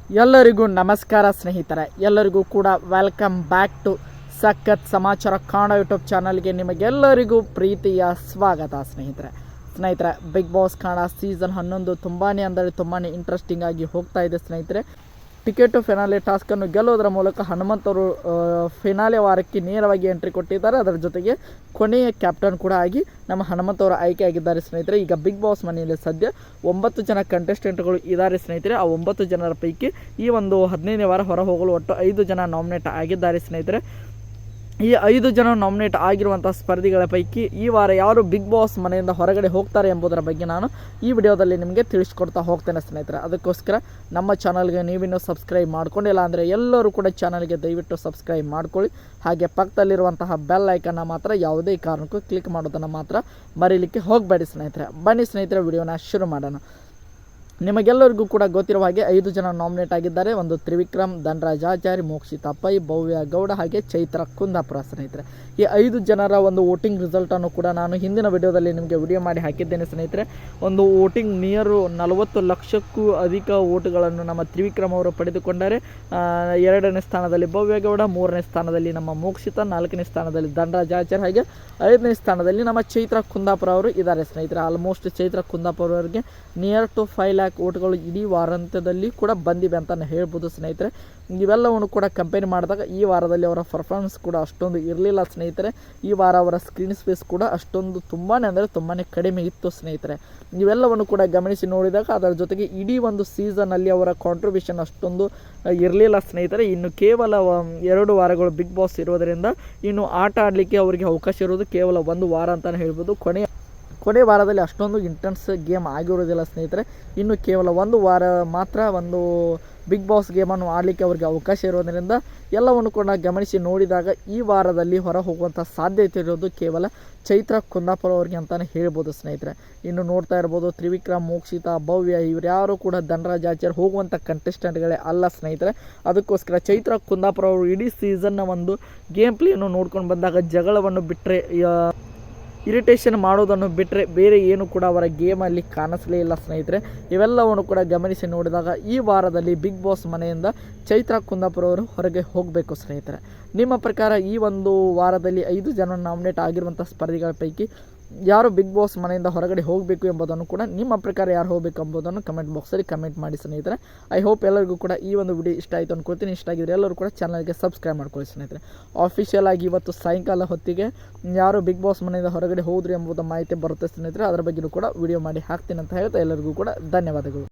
ಎಲ್ಲರಿಗೂ ನಮಸ್ಕಾರ ಸ್ನೇಹಿತರೆ, ಎಲ್ಲರಿಗೂ ಕೂಡ ವೆಲ್ಕಮ್ ಬ್ಯಾಕ್ ಟು ಸಖತ್ ಸಮಾಚಾರ ಕನ್ನಡ ಯೂಟ್ಯೂಬ್ ಚಾನಲ್ಗೆ ನಿಮಗೆಲ್ಲರಿಗೂ ಪ್ರೀತಿಯ ಸ್ವಾಗತ ಸ್ನೇಹಿತರೆ ಬಿಗ್ ಬಾಸ್ ಕನ್ನಡ ಸೀಸನ್ 11 ತುಂಬಾ ಇಂಟ್ರೆಸ್ಟಿಂಗ್ ಆಗಿ ಹೋಗ್ತಾ ಇದೆ ಸ್ನೇಹಿತರೆ. ಟಿಕೆಟು ಫಿನಾಲೆ ಟಾಸ್ಕನ್ನು ಗೆಲ್ಲೋದರ ಮೂಲಕ ಹನುಮಂತವರು ಫಿನಾಲೆ ವಾರಕ್ಕೆ ನೇರವಾಗಿ ಎಂಟ್ರಿ ಕೊಟ್ಟಿದ್ದಾರೆ. ಅದರ ಜೊತೆಗೆ ಕೊನೆಯ ಕ್ಯಾಪ್ಟನ್ ಕೂಡ ಆಗಿ ನಮ್ಮ ಹನುಮಂತವರು ಆಯ್ಕೆಯಾಗಿದ್ದಾರೆ ಸ್ನೇಹಿತರೆ. ಈಗ ಬಿಗ್ ಬಾಸ್ ಮನೆಯಲ್ಲಿ ಸದ್ಯ 9 ಜನ ಕಂಟೆಸ್ಟೆಂಟ್ಗಳು ಇದ್ದಾರೆ ಸ್ನೇಹಿತರೆ. ಆ 9 ಜನರ ಪೈಕಿ ಈ ಒಂದು 15ನೇ ವಾರ ಹೊರ ಹೋಗಲು ಒಟ್ಟು 5 ಜನ ನಾಮಿನೇಟ್ ಆಗಿದ್ದಾರೆ ಸ್ನೇಹಿತರೆ. ಈ 5 ಜನ ನಾಮಿನೇಟ್ ಆಗಿರುವಂಥ ಸ್ಪರ್ಧಿಗಳ ಪೈಕಿ ಈ ವಾರ ಯಾರು ಬಿಗ್ ಬಾಸ್ ಮನೆಯಿಂದ ಹೊರಗಡೆ ಹೋಗ್ತಾರೆ ಎಂಬುದರ ಬಗ್ಗೆ ನಾನು ಈ ವಿಡಿಯೋದಲ್ಲಿ ನಿಮಗೆ ತಿಳಿಸ್ಕೊಡ್ತಾ ಹೋಗ್ತೇನೆ ಸ್ನೇಹಿತರೆ. ಅದಕ್ಕೋಸ್ಕರ ನಮ್ಮ ಚಾನಲ್ಗೆ ನೀವಿನ್ನೂ ಸಬ್ಸ್ಕ್ರೈಬ್ ಮಾಡ್ಕೊಂಡಿಲ್ಲ ಅಂದರೆ ಎಲ್ಲರೂ ಕೂಡ ಚಾನಲ್ಗೆ ದಯವಿಟ್ಟು ಸಬ್ಸ್ಕ್ರೈಬ್ ಮಾಡ್ಕೊಳ್ಳಿ. ಹಾಗೆ ಪಕ್ಕದಲ್ಲಿರುವಂತಹ ಬೆಲ್ ಐಕನ್ನ ಮಾತ್ರ ಯಾವುದೇ ಕಾರಣಕ್ಕೂ ಕ್ಲಿಕ್ ಮಾಡೋದನ್ನು ಮಾತ್ರ ಮರೀಲಿಕ್ಕೆ ಹೋಗಬೇಡಿ ಸ್ನೇಹಿತರೆ. ಬನ್ನಿ ಸ್ನೇಹಿತರೆ, ವಿಡಿಯೋನ ಶುರು ಮಾಡೋಣ. ನಿಮಗೆಲ್ಲರಿಗೂ ಕೂಡ ಗೊತ್ತಿರುವ ಹಾಗೆ 5 ಜನ ನಾಮಿನೇಟ್ ಆಗಿದ್ದಾರೆ. ಒಂದು ತ್ರಿವಿಕ್ರಮ್, ಧನರಾಜ್ ಆಚಾರ್ಯ, ಮೋಕ್ಷಿತಾ ಪೈ, ಭವ್ಯ ಗೌಡ ಹಾಗೆ ಚೈತ್ರ ಕುಂದಾಪುರ ಸ್ನೇಹಿತರೆ. ಈ 5 ಜನರ ಒಂದು ವೋಟಿಂಗ್ ರಿಸಲ್ಟನ್ನು ಕೂಡ ನಾನು ಹಿಂದಿನ ವಿಡಿಯೋದಲ್ಲಿ ನಿಮಗೆ ವಿಡಿಯೋ ಮಾಡಿ ಹಾಕಿದ್ದೇನೆ ಸ್ನೇಹಿತರೆ. ಒಂದು ವೋಟಿಂಗ್ ನಿಯರು 40 ಲಕ್ಷಕ್ಕೂ ಅಧಿಕ ವೋಟುಗಳನ್ನು ನಮ್ಮ ತ್ರಿವಿಕ್ರಮ್ ಅವರು ಪಡೆದುಕೊಂಡರೆ. 2ನೇ ಸ್ಥಾನದಲ್ಲಿ ಭವ್ಯ ಗೌಡ, 3ನೇ ಸ್ಥಾನದಲ್ಲಿ ನಮ್ಮ ಮೋಕ್ಷಿತಾ, 4ನೇ ಸ್ಥಾನದಲ್ಲಿ ಧನರಾಜ್ ಆಚಾರ್ಯ ಹಾಗೆ 5ನೇ ಸ್ಥಾನದಲ್ಲಿ ನಮ್ಮ ಚೈತ್ರ ಕುಂದಾಪುರ ಅವರು ಇದ್ದಾರೆ ಸ್ನೇಹಿತರೆ. ಆಲ್ಮೋಸ್ಟ್ ಚೈತ್ರ ಕುಂದಾಪುರ ಅವರಿಗೆ ನಿಯರ್ ಟು 5 ಲ್ಯಾಕ್ ವೋಟ್ಗಳು ಇಡೀ ವಾರಾಂತ್ಯದಲ್ಲಿ ಕೂಡ ಬಂದಿವೆ ಅಂತ ಹೇಳ್ಬೋದು ಸ್ನೇಹಿತರೆ. ಇವೆಲ್ಲವನ್ನು ಕೂಡ ಕಂಪೇರ್ ಮಾಡಿದಾಗ ಈ ವಾರದಲ್ಲಿ ಅವರ ಪರ್ಫಾರ್ಮೆನ್ಸ್ ಕೂಡ ಅಷ್ಟೊಂದು ಇರಲಿಲ್ಲ ಸ್ನೇಹಿತರೆ. ಈ ವಾರ ಅವರ ಸ್ಕ್ರೀನ್ ಸ್ಪೇಸ್ ಕೂಡ ಅಷ್ಟೊಂದು ತುಂಬಾ ಕಡಿಮೆ ಇತ್ತು ಸ್ನೇಹಿತರೆ. ಇವೆಲ್ಲವನ್ನು ಕೂಡ ಗಮನಿಸಿ ನೋಡಿದಾಗ ಅದರ ಜೊತೆಗೆ ಇಡೀ ಒಂದು ಸೀಸನಲ್ಲಿ ಅವರ ಕಾಂಟ್ರಿಬ್ಯೂಷನ್ ಅಷ್ಟೊಂದು ಇರಲಿಲ್ಲ ಸ್ನೇಹಿತರೆ. ಇನ್ನು ಕೇವಲ 2 ವಾರಗಳು ಬಿಗ್ ಬಾಸ್ ಇರೋದರಿಂದ ಇನ್ನು ಆಟ ಆಡಲಿಕ್ಕೆ ಅವರಿಗೆ ಅವಕಾಶ ಇರೋದು ಕೇವಲ 1 ವಾರ ಅಂತಲೇ ಹೇಳ್ಬೋದು. ಕೊನೆ ವಾರದಲ್ಲಿ ಅಷ್ಟೊಂದು ಇಂಟೆನ್ಸ್ ಗೇಮ್ ಆಗಿರೋದಿಲ್ಲ ಸ್ನೇಹಿತರೆ. ಇನ್ನು ಕೇವಲ 1 ವಾರ ಮಾತ್ರ ಒಂದು ಬಿಗ್ ಬಾಸ್ ಗೇಮನ್ನು ಆಡಲಿಕ್ಕೆ ಅವರಿಗೆ ಅವಕಾಶ ಇರೋದರಿಂದ ಎಲ್ಲವನ್ನು ಕೂಡ ಗಮನಿಸಿ ನೋಡಿದಾಗ ಈ ವಾರದಲ್ಲಿ ಹೊರ ಹೋಗುವಂಥ ಸಾಧ್ಯತೆ ಇರೋದು ಕೇವಲ ಚೈತ್ರ ಕುಂದಾಪುರ ಅವರಿಗೆ ಅಂತಲೇ ಹೇಳ್ಬೋದು ಸ್ನೇಹಿತರೆ. ಇನ್ನು ನೋಡ್ತಾ ಇರ್ಬೋದು ತ್ರಿವಿಕ್ರಮ್, ಮೋಕ್ಷಿತಾ, ಭವ್ಯ ಇವರ್ಯಾರು ಕೂಡ ಧನರಾಜ್ ಆಚಾರ್ಯ ಹೋಗುವಂಥ ಕಂಟೆಸ್ಟೆಂಟ್ಗಳೇ ಅಲ್ಲ ಸ್ನೇಹಿತರೆ. ಅದಕ್ಕೋಸ್ಕರ ಚೈತ್ರ ಕುಂದಾಪುರ ಅವರು ಇಡೀ ಸೀಸನ್ನ ಒಂದು ಗೇಮ್ ಪ್ಲೇಯನ್ನು ನೋಡ್ಕೊಂಡು ಬಂದಾಗ ಜಗಳವನ್ನು ಬಿಟ್ಟರೆ, ಇರಿಟೇಷನ್ ಮಾಡೋದನ್ನು ಬಿಟ್ಟರೆ ಬೇರೆ ಏನು ಕೂಡ ಅವರ ಗೇಮಲ್ಲಿ ಕಾಣಿಸಲೇ ಇಲ್ಲ ಸ್ನೇಹಿತರೆ. ಇವೆಲ್ಲವನ್ನು ಕೂಡ ಗಮನಿಸಿ ನೋಡಿದಾಗ ಈ ವಾರದಲ್ಲಿ ಬಿಗ್ ಬಾಸ್ ಮನೆಯಿಂದ ಚೈತ್ರ ಕುಂದಾಪುರ ಅವರು ಹೊರಗೆ ಹೋಗಬೇಕು ಸ್ನೇಹಿತರೆ. ನಿಮ್ಮ ಪ್ರಕಾರ ಈ ಒಂದು ವಾರದಲ್ಲಿ 5 ಜನ ನಾಮಿನೇಟ್ ಆಗಿರುವಂಥ ಸ್ಪರ್ಧಿಗಳ ಪೈಕಿ ಯಾರು ಬಿಗ್ ಬಾಸ್ ಮನೆಯಿಂದ ಹೊರಗಡೆ ಹೋಗಬೇಕು ಎಂಬುದನ್ನು ಕೂಡ ನಿಮ್ಮ ಪ್ರಕಾರ ಯಾರು ಹೋಗಬೇಕು ಎಂಬುದನ್ನು ಕಮೆಂಟ್ ಬಾಕ್ಸಲ್ಲಿ ಕಮೆಂಟ್ ಮಾಡಿ ಸ್ನೇಹಿತರೆ. ಐ ಹೋಪ್ ಎಲ್ಲರಿಗೂ ಕೂಡ ಈ ಒಂದು ವಿಡಿಯೋ ಇಷ್ಟ ಆಯಿತು ಅನ್ಕೊಳ್ತೀನಿ. ಇಷ್ಟ ಆಗಿದ್ರೆ ಎಲ್ಲರೂ ಕೂಡ ಚಾನಲ್ಗೆ ಸಬ್ಸ್ಕ್ರೈಬ್ ಮಾಡ್ಕೊಳ್ಳಿ ಸ್ನೇಹಿತರೆ. ಆಫಿಷಿಯಲ್ ಆಗಿ ಇವತ್ತು ಸಾಯಂಕಾಲ ಹೊತ್ತಿಗೆ ಯಾರು ಬಿಗ್ ಬಾಸ್ ಮನೆಯಿಂದ ಹೊರಗಡೆ ಹೋದ್ರು ಎಂಬುದು ಮಾಹಿತಿ ಬರುತ್ತೆ ಸ್ನೇಹಿತರೆ. ಅದರ ಬಗ್ಗೆಯೂ ಕೂಡ ವಿಡಿಯೋ ಮಾಡಿ ಹಾಕ್ತೀನಿ ಅಂತ ಹೇಳ್ತಾ ಎಲ್ಲರಿಗೂ ಕೂಡ ಧನ್ಯವಾದಗಳು.